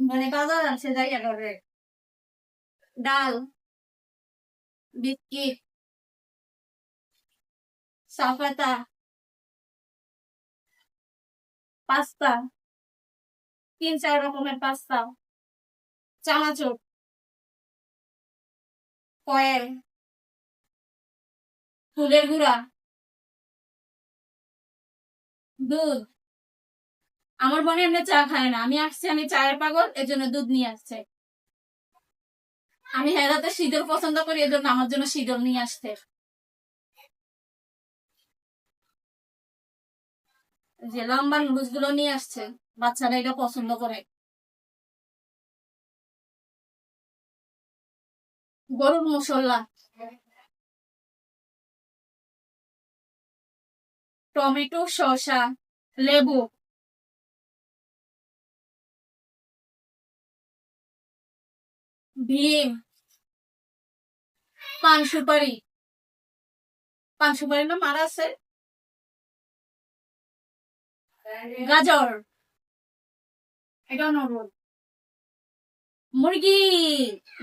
মানে বাজার আছে জায়গা করে ডাল বিস্কিট চাপাতা পাস্তা 3-4 রকমের পাস্তা চানাচুর কয়েল ফুলের গুঁড়া দুধ। আমার বোন এমনি চা খায় না, আমি আসছি আমি চায়ের পাগল এজন্য দুধ নিয়ে আসছে। আমি হেরাতে শীতল পছন্দ করি এজন্য আমার জন্য শীতল নিয়ে আসছে। যে লম্বা নুডলস গুলো নিয়ে আসছে, বাচ্চারা এটা পছন্দ করে। গরুর মশলা টমেটো শসা লেবু ভীম পান সুপারি না মারা আছে গাজর এটা নরম মুরগি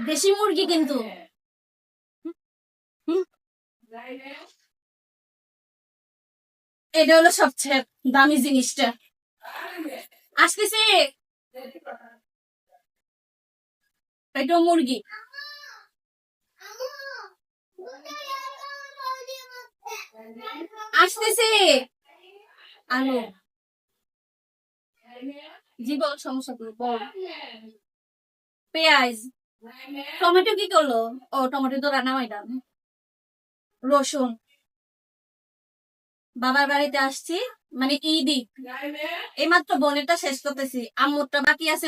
দেশি মুরগি কিন্তু এটা হলো সবচেয়ে দামি জিনিসটা। আসতেছি এটা মুরগি আসতেছি আলু জীবন সমস্যা বল পেঁয়াজ টমেটো কি করলো? ও টমেটো তো রান্না হয় না। রসুন বাবার বাড়িতে আসছি মানে ঈদই এইমাত্র বোনেরটা শেষ করতেছি, আম্মুরটা বাকি আছে।